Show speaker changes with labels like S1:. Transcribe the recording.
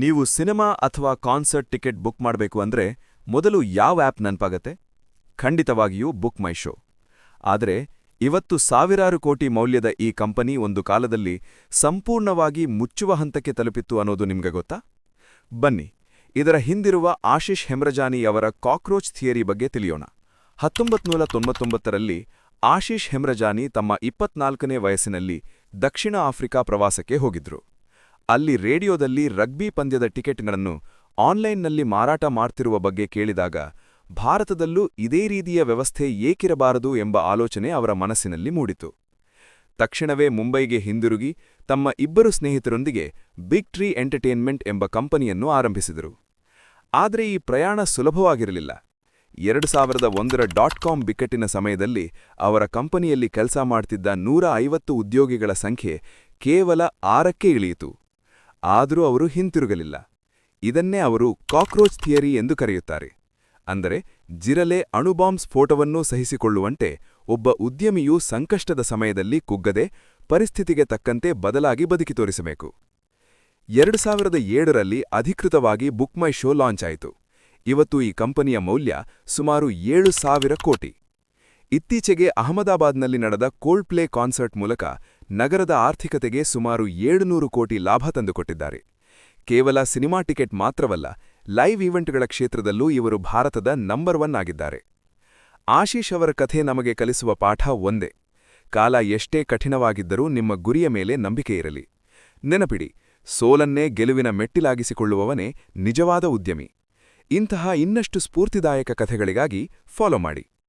S1: ನೀವು ಸಿನೆಮಾ ಅಥವಾ concert ticket book ಮಾಡಬೇಕು ಅಂದ್ರೆ ಮೊದಲು ಯಾವ ಆ್ಯಪ್ ನೆನಪಾಗತ್ತೆ? ಖಂಡಿತವಾಗಿಯೂ ಬುಕ್ ಮೈ ಶೋ. ಆದರೆ ಇವತ್ತು ಸಾವಿರಾರು ಕೋಟಿ ಮೌಲ್ಯದ ಈ ಕಂಪನಿ ಒಂದು ಕಾಲದಲ್ಲಿ ಸಂಪೂರ್ಣವಾಗಿ ಮುಚ್ಚುವ ಹಂತಕ್ಕೆ ತಲುಪಿತ್ತು ಅನ್ನೋದು ನಿಮ್ಗೆ ಗೊತ್ತಾ? ಬನ್ನಿ, ಇದರ ಹಿಂದಿರುವ ಆಶಿಷ್ ಹೆಮ್ರಜಾನಿ ಅವರ ಕಾಕ್ರೋಚ್ ಥಿಯರಿ ಬಗ್ಗೆ ತಿಳಿಯೋಣ. 1999ರಲ್ಲಿ ಆಶಿಷ್ ಹೆಮ್ರಜಾನಿ ತಮ್ಮ 24ನೇ ವಯಸ್ಸಿನಲ್ಲಿ ದಕ್ಷಿಣ ಆಫ್ರಿಕಾ ಪ್ರವಾಸಕ್ಕೆ ಹೋಗಿದ್ರು. ಅಲ್ಲಿ ರೇಡಿಯೋದಲ್ಲಿ ರಗ್ಬಿ ಪಂದ್ಯದ ಟಿಕೆಟ್ಗಳನ್ನು ಆನ್ಲೈನ್ನಲ್ಲಿ ಮಾರಾಟ ಮಾಡ್ತಿರುವ ಬಗ್ಗೆ ಕೇಳಿದಾಗ ಭಾರತದಲ್ಲೂ ಇದೇ ರೀತಿಯ ವ್ಯವಸ್ಥೆ ಏಕಿರಬಾರದು ಎಂಬ ಆಲೋಚನೆ ಅವರ ಮನಸ್ಸಿನಲ್ಲಿ ಮೂಡಿತು. ತಕ್ಷಣವೇ ಮುಂಬೈಗೆ ಹಿಂದಿರುಗಿ ತಮ್ಮ ಇಬ್ಬರು ಸ್ನೇಹಿತರೊಂದಿಗೆ ಬಿಗ್ ಟ್ರೀ ಎಂಟರ್ಟೈನ್ಮೆಂಟ್ ಎಂಬ ಕಂಪನಿಯನ್ನು ಆರಂಭಿಸಿದರು. ಆದರೆ ಈ ಪ್ರಯಾಣ ಸುಲಭವಾಗಿರಲಿಲ್ಲ. 2001ರ .com ಬಿಕ್ಕಟ್ಟಿನ ಸಮಯದಲ್ಲಿ ಅವರ ಕಂಪನಿಯಲ್ಲಿ ಕೆಲಸ ಮಾಡ್ತಿದ್ದ 150 ಉದ್ಯೋಗಿಗಳ ಸಂಖ್ಯೆ ಕೇವಲ 6ಕ್ಕೆ ಇಳಿಯಿತು. ಆದರೂ ಅವರು ಹಿಂತಿರುಗಲಿಲ್ಲ. ಇದನ್ನೇ ಅವರು ಕಾಕ್ರೋಚ್ ಥಿಯರಿ ಎಂದು ಕರೆಯುತ್ತಾರೆ. ಅಂದರೆ ಜಿರಲೆ ಅಣುಬಾಂಬ್ ಸ್ಫೋಟವನ್ನೂ ಸಹಿಸಿಕೊಳ್ಳುವಂತೆ ಒಬ್ಬ ಉದ್ಯಮಿಯು ಸಂಕಷ್ಟದ ಸಮಯದಲ್ಲಿ ಕುಗ್ಗದೆ ಪರಿಸ್ಥಿತಿಗೆ ತಕ್ಕಂತೆ ಬದಲಾಗಿ ಬದುಕಿ ತೋರಿಸಬೇಕು. 2007ರಲ್ಲಿ ಅಧಿಕೃತವಾಗಿ ಬುಕ್ ಮೈ ಶೋ ಲಾಂಚ್ ಆಯಿತು. ಇವತ್ತು ಈ ಕಂಪನಿಯ ಮೌಲ್ಯ ಸುಮಾರು 7,000 ಕೋಟಿ. ಇತ್ತೀಚೆಗೆ ಅಹಮದಾಬಾದ್ನಲ್ಲಿ ನಡೆದ ಕೋಲ್ಡ್ ಪ್ಲೇ ಕಾನ್ಸರ್ಟ್ ಮೂಲಕ ನಗರದ ಆರ್ಥಿಕತೆಗೆ ಸುಮಾರು 700 ಕೋಟಿ ಲಾಭ ತಂದುಕೊಟ್ಟಿದ್ದಾರೆ. ಕೇವಲ ಸಿನಿಮಾ ಟಿಕೆಟ್ ಮಾತ್ರವಲ್ಲ, ಲೈವ್ ಈವೆಂಟ್ಗಳ ಕ್ಷೇತ್ರದಲ್ಲೂ ಇವರು ಭಾರತದ ನಂಬರ್ 1 ಆಗಿದ್ದಾರೆ. ಆಶೀಶ್ ಅವರ ಕಥೆ ನಮಗೆ ಕಲಿಸುವ ಪಾಠ ಒಂದೇ: ಕಾಲ ಎಷ್ಟೇ ಕಠಿಣವಾಗಿದ್ದರೂ ನಿಮ್ಮ ಗುರಿಯ ಮೇಲೆ ನಂಬಿಕೆ ಇರಲಿ. ನೆನಪಿಡಿ, ಸೋಲನ್ನೇ ಗೆಲುವಿನ ಮೆಟ್ಟಿಲಾಗಿಸಿಕೊಳ್ಳುವವನೇ ನಿಜವಾದ ಉದ್ಯಮಿ. ಇಂತಹ ಇನ್ನಷ್ಟು ಸ್ಫೂರ್ತಿದಾಯಕ ಕಥೆಗಳಿಗಾಗಿ ಫಾಲೋ ಮಾಡಿ.